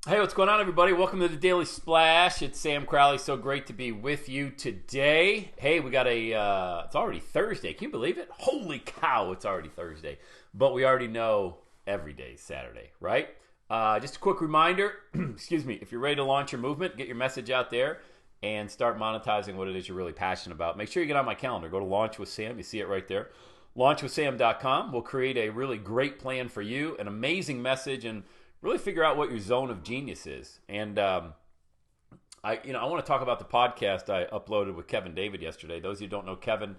Hey, what's going on, everybody? Welcome to the Daily Splash. It's Sam Crowley. So great to be with you today. Hey, we got it's already Thursday. Can you believe it? Holy cow, it's already Thursday. But we already know every day's Saturday, right? Just a quick reminder, excuse me, if you're ready to launch your movement, get your message out there and start monetizing what it is you're really passionate about. Make sure you get on my calendar. Go to Launch with Sam. You see it right there. Launchwithsam.com. We'll create a really great plan for you, an amazing message, and really figure out what your zone of genius is. And I want to talk about the podcast I uploaded with Kevin David yesterday. Those of you who don't know Kevin,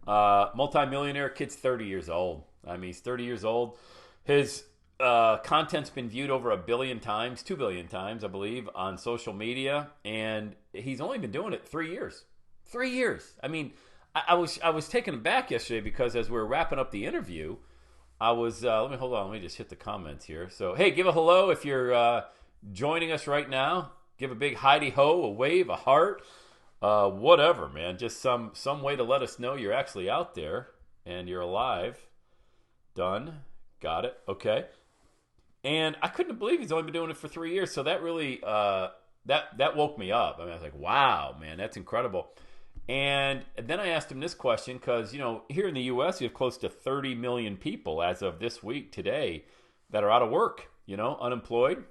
multimillionaire, kid's 30 years old. I mean, he's 30 years old. His content's been viewed over 1 billion times, 2 billion times, I believe, on social media, and he's only been doing it 3 years. 3 years. I mean, I was taken aback yesterday because as we were wrapping up the interview, I was, let me just hit the comments here. So, hey, give a hello if you're joining us right now. Give a big hidey-ho, a wave, a heart, whatever, man. Just some way to let us know you're actually out there and you're alive. Done. Got it. Okay. And I couldn't believe he's only been doing it for 3 years. So that really, that woke me up. I mean, I was like, wow, man, that's incredible. And then I asked him this question because, here in the U.S., you have close to 30 million people as of this week, today, that are out of work, unemployed,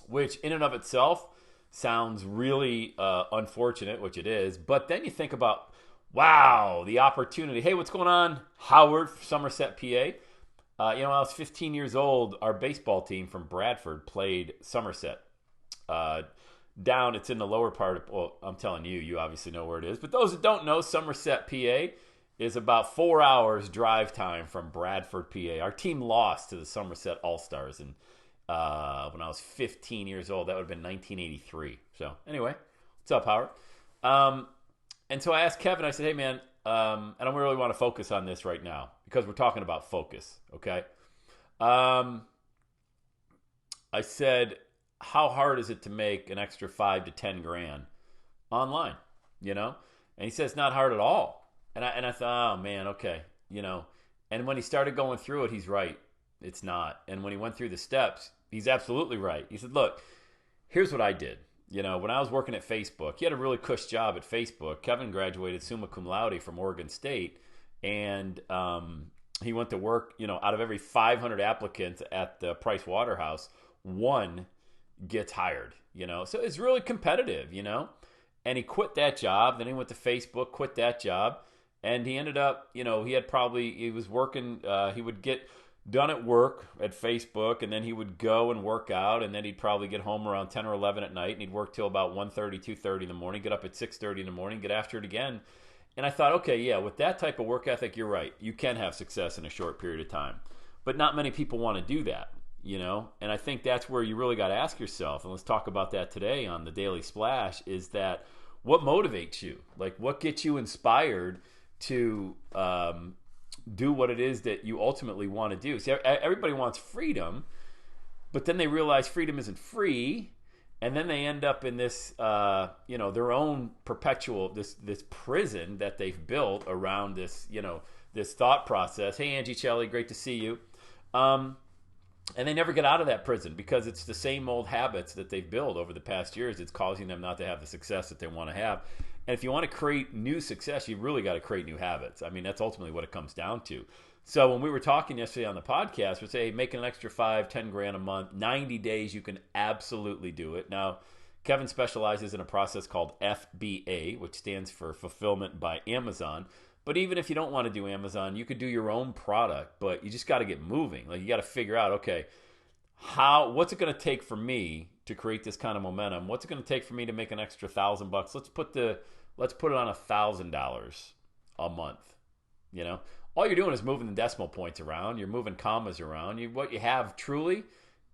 which in and of itself sounds really unfortunate, which it is. But then you think about, wow, the opportunity. Hey, what's going on? Howard, Somerset PA. I was 15 years old. Our baseball team from Bradford played Somerset. Down, it's in the lower part of, well, I'm telling you, you obviously know where it is. But those that don't know, Somerset PA is about 4 hours drive time from Bradford, PA. Our team lost to the Somerset All-Stars when I was 15 years old. That would have been 1983. So anyway, what's up, Howard? And so I asked Kevin, I said, hey, man, I don't really want to focus on this right now because we're talking about focus, okay? I said, how hard is it to make an extra 5 to 10 grand online, And he says, not hard at all. And I thought, oh man, okay, And when he started going through it, he's right. It's not. And when he went through the steps, he's absolutely right. He said, look, here's what I did. When I was working at Facebook, he had a really cush job at Facebook. Kevin graduated summa cum laude from Oregon State. And he went to work, out of every 500 applicants at the Price Waterhouse, one gets hired, So it's really competitive, And he quit that job. Then he went to Facebook, quit that job. And he ended up, he was working, he would get done at work at Facebook, and then he would go and work out, and then he'd probably get home around 10 or 11 at night, and he'd work till about 1:30, 2:30 in the morning, get up at 6:30 in the morning, get after it again. And I thought, okay, yeah, with that type of work ethic, you're right. You can have success in a short period of time. But not many people want to do that. And I think that's where you really got to ask yourself, and let's talk about that today on the Daily Splash, is that what motivates you? Like, what gets you inspired to do what it is that you ultimately want to do? See, everybody wants freedom, but then they realize freedom isn't free, and then they end up in this, their own perpetual, this prison that they've built around this, this thought process. Hey, Angie Shelley, great to see you. And they never get out of that prison because it's the same old habits that they've built over the past years. It's causing them not to have the success that they want to have. And if you want to create new success, you've really got to create new habits. I mean, that's ultimately what it comes down to. So when we were talking yesterday on the podcast, we say, hey, making an extra 5, 10 grand a month, 90 days, you can absolutely do it. Now, Kevin specializes in a process called FBA, which stands for Fulfillment by Amazon. But even if you don't want to do Amazon, you could do your own product, but you just got to get moving. Like, you got to figure out, okay, what's it going to take for me to create this kind of momentum? What's it going to take for me to make an extra $1,000? Let's put it on $1,000 a month. All you're doing is moving the decimal points around. You're moving commas around. What you have truly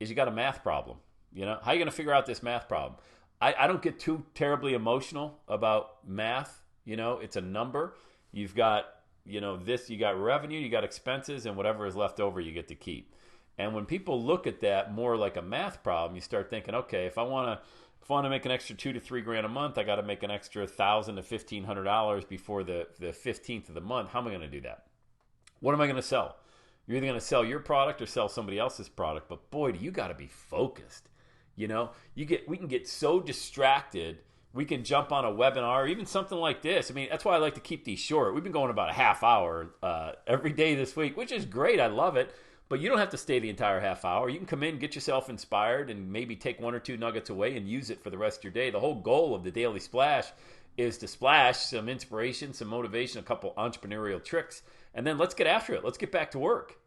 is you got a math problem. How are you going to figure out this math problem? I don't get too terribly emotional about math. It's a number. You've got, this, you got revenue, you got expenses, and whatever is left over, you get to keep. And when people look at that more like a math problem, you start thinking, okay, if I want to make an extra 2 to 3 grand a month, I got to make an extra $1,000 to $1,500 before the 15th of the month. How am I going to do that? What am I going to sell? You're either going to sell your product or sell somebody else's product. But boy, do you got to be focused. We can get so distracted. We can jump on a webinar, or even something like this. I mean, that's why I like to keep these short. We've been going about a half hour every day this week, which is great. I love it. But you don't have to stay the entire half hour. You can come in, get yourself inspired, and maybe take one or two nuggets away and use it for the rest of your day. The whole goal of the Daily Splash is to splash some inspiration, some motivation, a couple entrepreneurial tricks, and then let's get after it. Let's get back to work.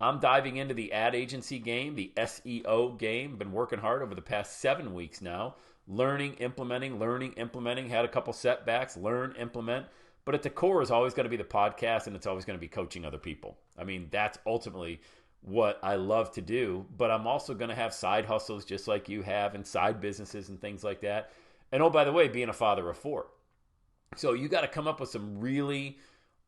I'm diving into the ad agency game, the SEO game. Been working hard over the past 7 weeks now, learning, implementing, had a couple setbacks, learn, implement. But at the core is always going to be the podcast, and it's always going to be coaching other people. I mean, that's ultimately what I love to do. But I'm also going to have side hustles just like you have, and side businesses and things like that. And oh, by the way, being a father of 4. So you got to come up with some really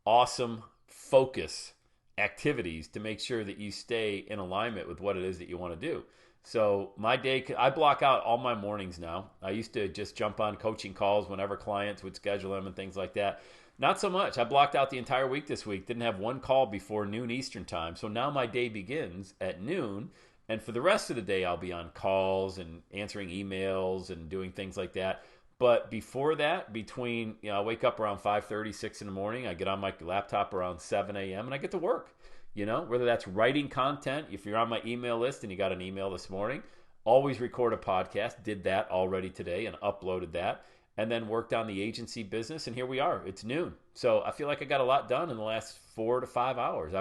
awesome focus activities to make sure that you stay in alignment with what it is that you want to do. So my day, I block out all my mornings now. I used to just jump on coaching calls whenever clients would schedule them and things like that. Not so much. I blocked out the entire week this week. Didn't have one call before noon Eastern time. So now my day begins at noon. And for the rest of the day, I'll be on calls and answering emails and doing things like that. But before that, I wake up around 5:30, 6 in the morning. I get on my laptop around 7 a.m. and I get to work. Whether that's writing content, if you're on my email list and you got an email this morning, always record a podcast. Did that already today and uploaded that. And then worked on the agency business. And here we are. It's noon. So I feel like I got a lot done in the last 4 to 5 hours.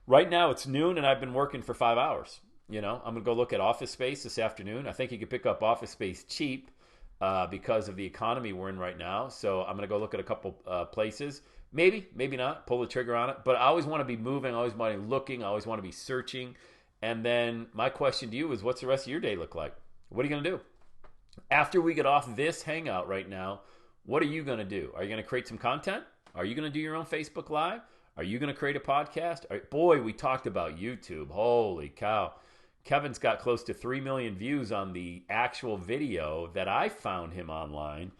Right now it's noon and I've been working for 5 hours. I'm going to go look at office space this afternoon. I think you could pick up office space cheap because of the economy we're in right now. So I'm going to go look at a couple places. Maybe not. Pull the trigger on it. But I always want to be moving. I always want to be looking. I always want to be searching. And then my question to you is, what's the rest of your day look like? What are you going to do? After we get off this hangout right now, what are you going to do? Are you going to create some content? Are you going to do your own Facebook Live? Are you going to create a podcast? Boy, we talked about YouTube. Holy cow. Kevin's got close to 3 million views on the actual video that I found him online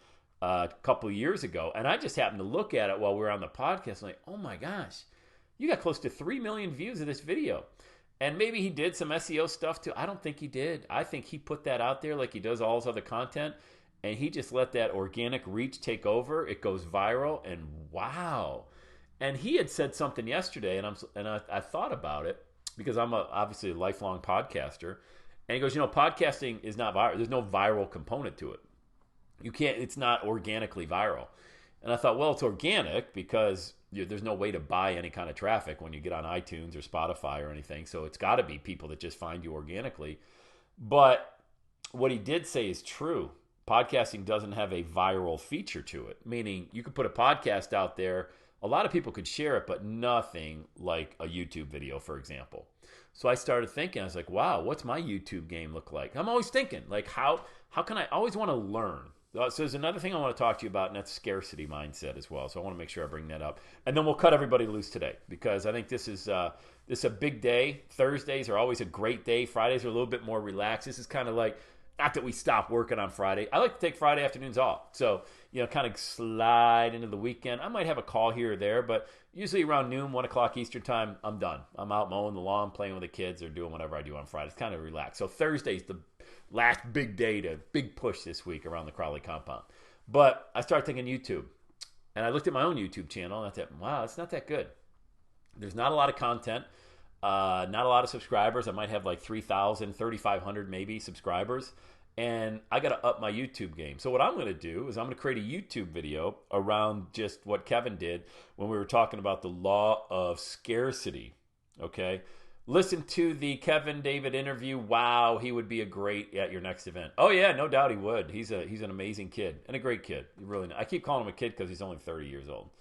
a couple years ago. And I just happened to look at it while we were on the podcast. I'm like, oh my gosh, you got close to 3 million views of this video. And maybe he did some SEO stuff too. I don't think he did. I think he put that out there like he does all his other content. And he just let that organic reach take over. It goes viral. And wow. And he had said something yesterday, and I thought about it because I'm obviously a lifelong podcaster. And he goes, podcasting is not viral. There's no viral component to it. It's not organically viral. And I thought, well, it's organic because there's no way to buy any kind of traffic when you get on iTunes or Spotify or anything. So it's got to be people that just find you organically. But what he did say is true. Podcasting doesn't have a viral feature to it, meaning you could put a podcast out there. A lot of people could share it, but nothing like a YouTube video, for example. So I started thinking, I was like, wow, what's my YouTube game look like? I'm always thinking, like, how can I always want to learn? So there's another thing I want to talk to you about, and that's scarcity mindset as well. So I want to make sure I bring that up. And then we'll cut everybody loose today because I think this is a big day. Thursdays are always a great day. Fridays are a little bit more relaxed. This is kind of like, not that we stop working on Friday. I like to take Friday afternoons off. So, kind of slide into the weekend. I might have a call here or there, but usually around noon, 1 o'clock Eastern time, I'm done. I'm out mowing the lawn, playing with the kids, or doing whatever I do on Friday. It's kind of relaxed. So Thursday's the last big day big push this week around the Crowley compound. But I started thinking YouTube. And I looked at my own YouTube channel, and I thought, wow, it's not that good. There's not a lot of content. Not a lot of subscribers. I might have like 3,000, 3,500 maybe subscribers. And I got to up my YouTube game. So what I'm going to do is I'm going to create a YouTube video around just what Kevin did when we were talking about the law of scarcity. Okay. Listen to the Kevin David interview. Wow, he would be a great at your next event. Oh yeah, no doubt he would. He's an amazing kid and a great kid. Really, I keep calling him a kid because he's only 30 years old.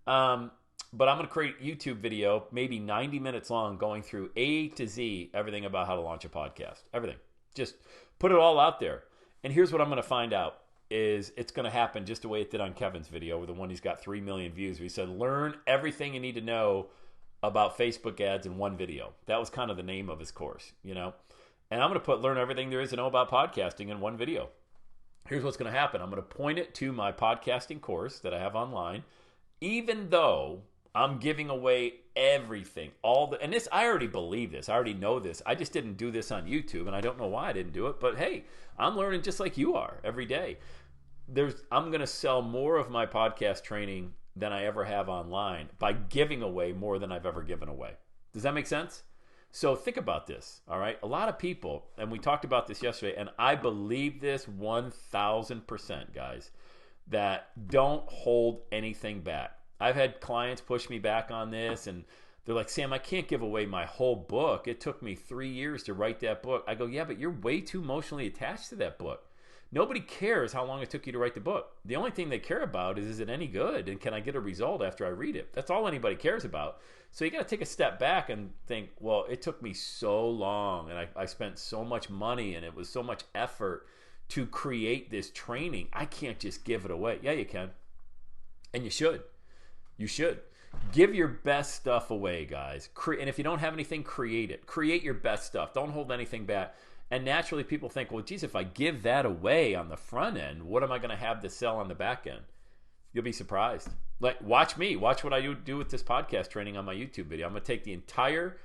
But I'm going to create a YouTube video, maybe 90 minutes long, going through A to Z, everything about how to launch a podcast. Everything. Just put it all out there. And here's what I'm going to find out is it's going to happen just the way it did on Kevin's video, the one he's got 3 million views. He said, learn everything you need to know about Facebook ads in one video. That was kind of the name of his course, And I'm going to learn everything there is to know about podcasting in one video. Here's what's going to happen. I'm going to point it to my podcasting course that I have online, even though I'm giving away everything. And this, I already believe this. I already know this. I just didn't do this on YouTube, and I don't know why I didn't do it. But hey, I'm learning just like you are every day. I'm going to sell more of my podcast training than I ever have online by giving away more than I've ever given away. Does that make sense? So think about this, all right? A lot of people, and we talked about this yesterday, and I believe this 1,000%, guys, that don't hold anything back. I've had clients push me back on this, and they're like, Sam, I can't give away my whole book. It took me 3 years to write that book. I go, yeah, but you're way too emotionally attached to that book. Nobody cares how long it took you to write the book. The only thing they care about is it any good? And can I get a result after I read it? That's all anybody cares about. So you got to take a step back and think, well, it took me so long, and I spent so much money, and it was so much effort to create this training. I can't just give it away. Yeah, you can. And you should. You should. Give your best stuff away, guys. And if you don't have anything, create it. Create your best stuff. Don't hold anything back. And naturally, people think, well, geez, if I give that away on the front end, what am I going to have to sell on the back end? You'll be surprised. Like, watch me. Watch what I do with this podcast training on my YouTube video. I'm going to take the entire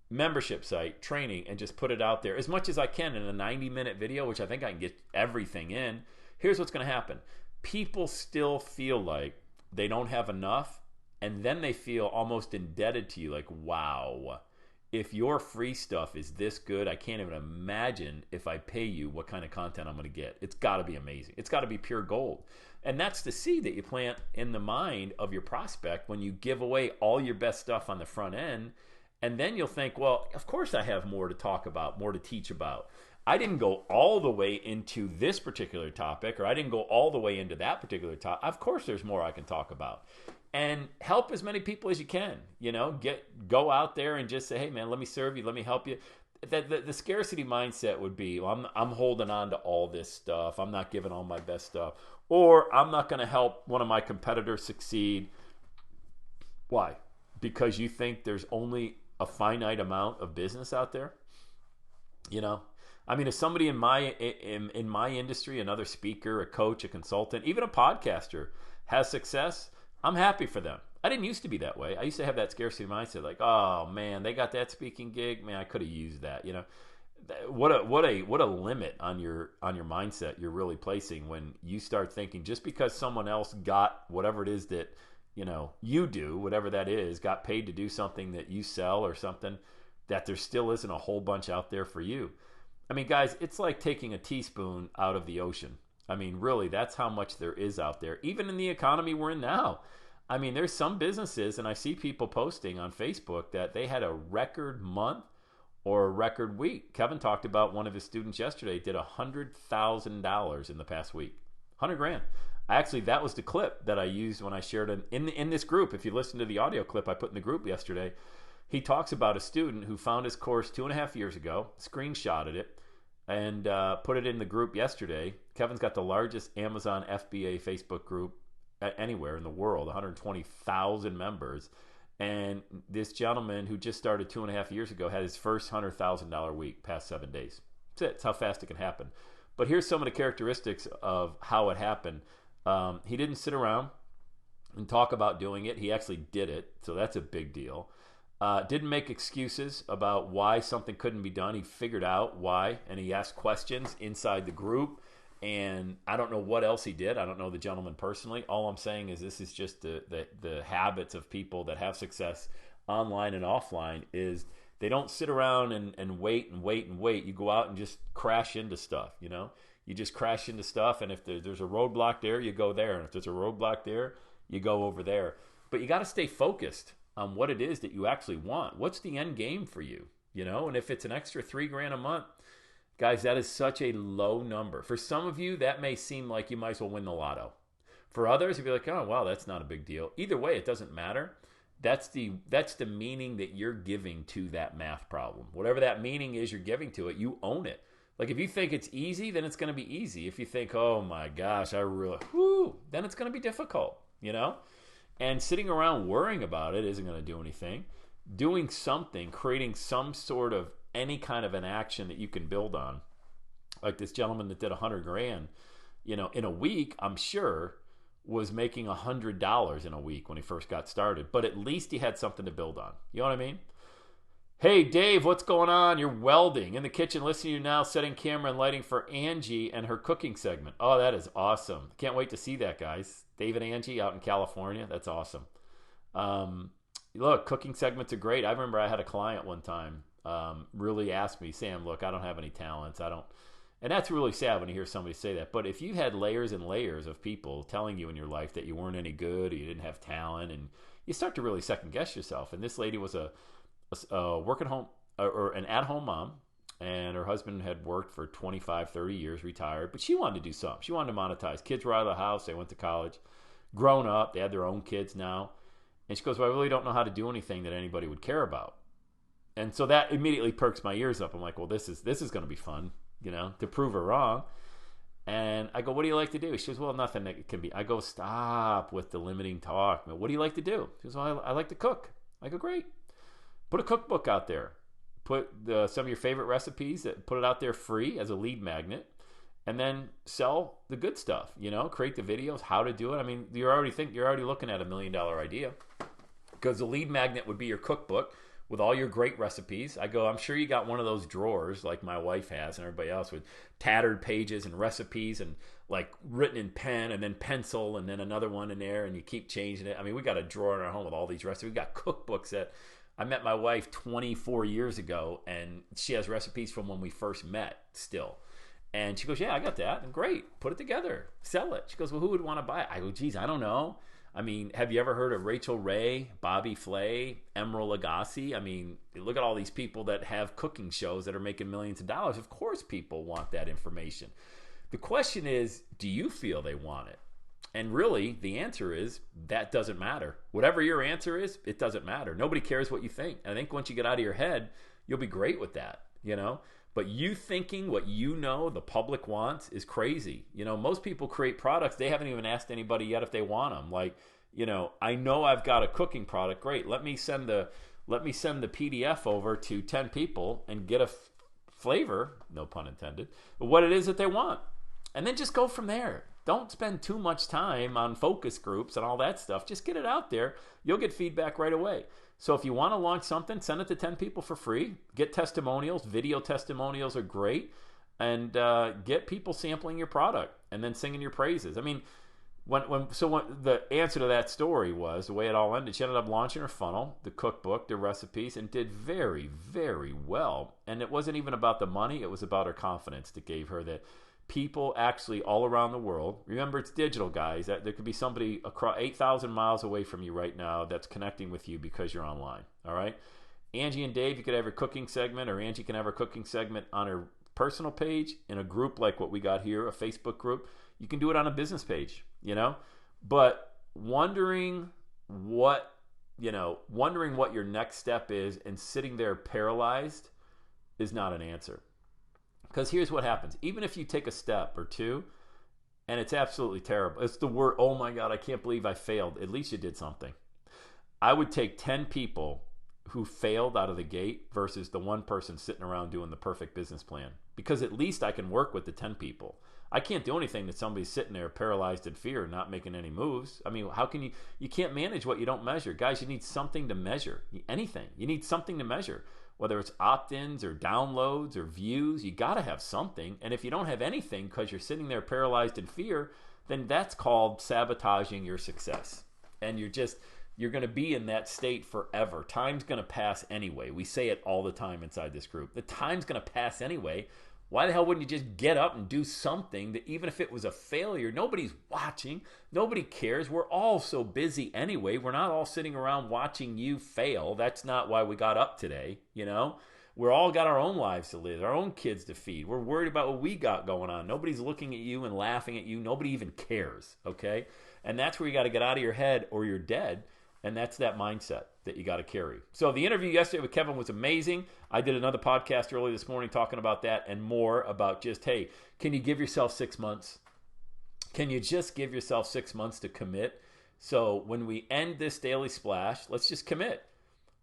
membership site training and just put it out there as much as I can in a 90-minute video, which I think I can get everything in. Here's what's going to happen. People still feel like they don't have enough, and then they feel almost indebted to you. Like, wow, if your free stuff is this good, I can't even imagine if I pay you what kind of content I'm going to get. It's got to be amazing. It's got to be pure gold. And that's the seed that you plant in the mind of your prospect when you give away all your best stuff on the front end. And then you'll think, well, of course I have more to talk about, more to teach about. I didn't go all the way into this particular topic, or I didn't go all the way into that particular topic. Of course there's more I can talk about. And help as many people as you can. Go out there and just say, hey man, let me serve you, let me help you. The scarcity mindset would be, well, I'm holding on to all this stuff, I'm not giving all my best stuff, or I'm not going to help one of my competitors succeed. Why? Because you think there's only a finite amount of business out there? I mean, if somebody in my industry, another speaker, a coach, a consultant, even a podcaster has success, I'm happy for them. I didn't used to be that way. I used to have that scarcity mindset, like, oh man, they got that speaking gig, man, I could have used that. What a limit on your mindset you're really placing when you start thinking just because someone else got whatever it is that you do, whatever that is, got paid to do something that you sell or something, that there still isn't a whole bunch out there for you. I mean, guys, it's like taking a teaspoon out of the ocean. I mean, really, that's how much there is out there, even in the economy we're in now. I mean, there's some businesses, and I see people posting on Facebook that they had a record month or a record week. Kevin talked about one of his students yesterday did $100,000 in the past week. 100 grand. Actually, that was the clip that I used when I shared it in this group. If you listen to the audio clip I put in the group yesterday, he talks about a student who found his course 2.5 years ago, screenshotted it, and put it in the group yesterday. Kevin's got the largest Amazon FBA Facebook group anywhere in the world, 120,000 members. And this gentleman who just started 2.5 years ago had his first $100,000 week past 7 days. That's it. It's how fast it can happen. But here's some of the characteristics of how it happened. He didn't sit around and talk about doing it. He actually did it. So that's a big deal. Didn't make excuses about why something couldn't be done. He figured out why, and he asked questions inside the group. And I don't know what else he did. I don't know the gentleman personally. All I'm saying is this is just the habits of people that have success online and offline is they don't sit around and wait and wait and wait. You go out and just crash into stuff, You just crash into stuff, and if there's a roadblock there, you go there. And if there's a roadblock there, you go over there. But you got to stay focused on what it is that you actually want. What's the end game for you? And if it's an extra $3,000 a month, guys, that is such a low number. For some of you, that may seem like you might as well win the lotto. For others, you'll be like, oh, wow, that's not a big deal. Either way, it doesn't matter. That's the meaning that you're giving to that math problem. Whatever that meaning is you're giving to it, you own it. Like if you think it's easy, then it's going to be easy. If you think, oh my gosh, then it's going to be difficult, And sitting around worrying about it isn't going to do anything. Doing something, creating some sort of any kind of an action that you can build on, like this gentleman that did 100 grand, in a week, I'm sure was making $100 in a week when he first got started, but at least he had something to build on. You know what I mean? Hey, Dave, what's going on? You're welding in the kitchen, listening to you now, setting camera and lighting for Angie and her cooking segment. Oh, that is awesome. Can't wait to see that, guys. Dave and Angie out in California. That's awesome. Look, cooking segments are great. I remember I had a client one time really asked me, Sam, look, I don't have any talents. And that's really sad when you hear somebody say that. But if you had layers and layers of people telling you in your life that you weren't any good or you didn't have talent, and you start to really second guess yourself. And this lady was a work at home or an at-home mom, and her husband had worked for 25, 30 years, retired, but she wanted to do something. She wanted to monetize. Kids were out of the house. They went to college, grown up. They had their own kids now. And she goes, well, I really don't know how to do anything that anybody would care about. And so that immediately perks my ears up. I'm like, well, this is going to be fun, to prove her wrong. And I go, what do you like to do? She goes, well, nothing that can be. I go, stop with the limiting talk. What do you like to do? She goes, well, I like to cook. I go, great. Put a cookbook out there. Put some of your favorite recipes, put it out there free as a lead magnet, and then sell the good stuff. Create the videos, how to do it. I mean, you're already looking at $1 million idea, because the lead magnet would be your cookbook with all your great recipes. I go, I'm sure you got one of those drawers like my wife has and everybody else with tattered pages and recipes and like written in pen and then pencil and then another one in there, and you keep changing it. I mean, we got a drawer in our home with all these recipes. We got cookbooks that I met my wife 24 years ago, and she has recipes from when we first met still. And she goes, yeah, I got that. And great, put it together, sell it. She goes, well, who would want to buy it? I go, geez, I don't know. I mean, have you ever heard of Rachel Ray, Bobby Flay, Emeril Lagasse? I mean, look at all these people that have cooking shows that are making millions of dollars. Of course people want that information. The question is, do you feel they want it? And really, the answer is, that doesn't matter. Whatever your answer is, it doesn't matter. Nobody cares what you think. And I think once you get out of your head, you'll be great with that, But you thinking what the public wants is crazy. Most people create products. They haven't even asked anybody yet if they want them. Like, I know I've got a cooking product. Great. Let me send the PDF over to 10 people and get a flavor, no pun intended, of what it is that they want. And then just go from there. Don't spend too much time on focus groups and all that stuff. Just get it out there. You'll get feedback right away. So if you want to launch something, send it to 10 people for free. Get testimonials. Video testimonials are great. And get people sampling your product and then singing your praises. I mean, when the answer to that story was, the way it all ended, she ended up launching her funnel, the cookbook, the recipes, and did very, very well. And it wasn't even about the money. It was about her confidence that gave her that people actually all around the world, remember it's digital, guys, that there could be somebody across 8,000 miles away from you right now that's connecting with you because you're online. All right, Angie and Dave, you could have your cooking segment, or Angie can have her cooking segment on her personal page in a group like what we got here, a Facebook group. You can do it on a business page, but wondering what your next step is and sitting there paralyzed is not an answer. Because here's what happens. Even if you take a step or two and it's absolutely terrible, it's the word, oh my God, I can't believe I failed. At least you did something. I would take 10 people who failed out of the gate versus the one person sitting around doing the perfect business plan. Because at least I can work with the 10 people. I can't do anything that somebody's sitting there paralyzed in fear, not making any moves. I mean, how can you can't manage what you don't measure. Guys, you need something to measure. Anything. You need something to measure. Whether it's opt-ins or downloads or views, you got to have something. And if you don't have anything because you're sitting there paralyzed in fear, then that's called sabotaging your success. And you're going to be in that state forever. Time's going to pass anyway. We say it all the time inside this group. The time's going to pass anyway. Why the hell wouldn't you just get up and do something that, even if it was a failure, nobody's watching, nobody cares. We're all so busy anyway. We're not all sitting around watching you fail. That's not why we got up today, We're all got our own lives to live, our own kids to feed. We're worried about what we got going on. Nobody's looking at you and laughing at you. Nobody even cares, okay? And that's where you got to get out of your head or you're dead. And that's that mindset that you got to carry. So the interview yesterday with Kevin was amazing. I did another podcast early this morning talking about that and more about just, hey, can you give yourself 6 months? Can you just give yourself 6 months to commit? So when we end this daily splash, let's just commit.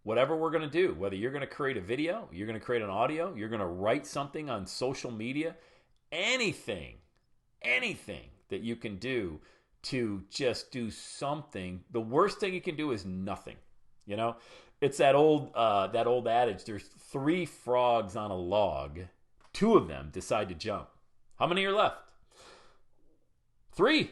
Whatever we're going to do, whether you're going to create a video, you're going to create an audio, you're going to write something on social media, anything that you can do to just do something. The worst thing you can do is nothing. You know, it's that old adage. There's 3 frogs on a log. 2 of them decide to jump. How many are left? 3.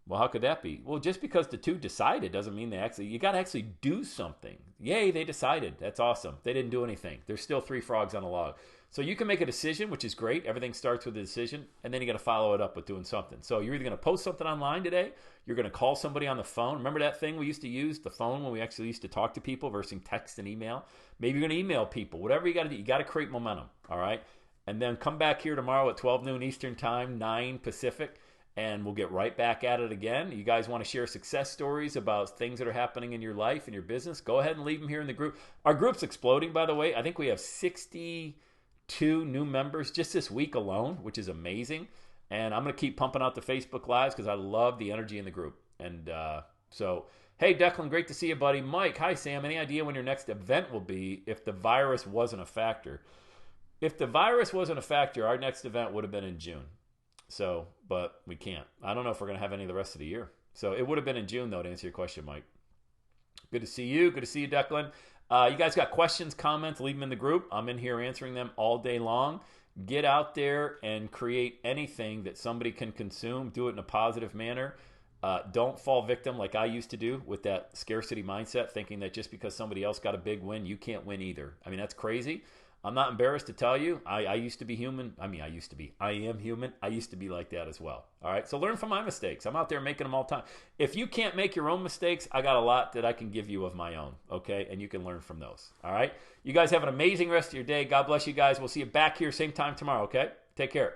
Well, how could that be? Well, just because the 2 decided doesn't mean you got to actually do something. Yay, they decided. That's awesome. They didn't do anything. There's still 3 frogs on a log. So you can make a decision, which is great. Everything starts with a decision, and then you got to follow it up with doing something. So you're either going to post something online today, you're going to call somebody on the phone. Remember that thing we used to use, the phone, when we actually used to talk to people versus text and email? Maybe you're going to email people. Whatever you got to do, you got to create momentum, all right? And then come back here tomorrow at 12 noon Eastern Time, 9 Pacific, and we'll get right back at it again. You guys want to share success stories about things that are happening in your life and your business? Go ahead and leave them here in the group. Our group's exploding, by the way. I think we have 62 new members just this week alone, which is amazing. And I'm going to keep pumping out the Facebook Lives because I love the energy in the group. And so, hey, Declan, great to see you, buddy. Mike, hi, Sam. Any idea when your next event will be if the virus wasn't a factor? If the virus wasn't a factor, our next event would have been in June. So, but we can't. I don't know if we're going to have any the rest of the year. So it would have been in June, though, to answer your question, Mike. Good to see you. Good to see you, Declan. You guys got questions, comments, leave them in the group. I'm in here answering them all day long. Get out there and create anything that somebody can consume. Do it in a positive manner. Don't fall victim like I used to do with that scarcity mindset, thinking that just because somebody else got a big win, you can't win either. I mean, that's crazy. I'm not embarrassed to tell you, I used to be human. I am human. I used to be like that as well. All right. So learn from my mistakes. I'm out there making them all the time. If you can't make your own mistakes, I got a lot that I can give you of my own. Okay. And you can learn from those. All right. You guys have an amazing rest of your day. God bless you guys. We'll see you back here same time tomorrow. Okay. Take care.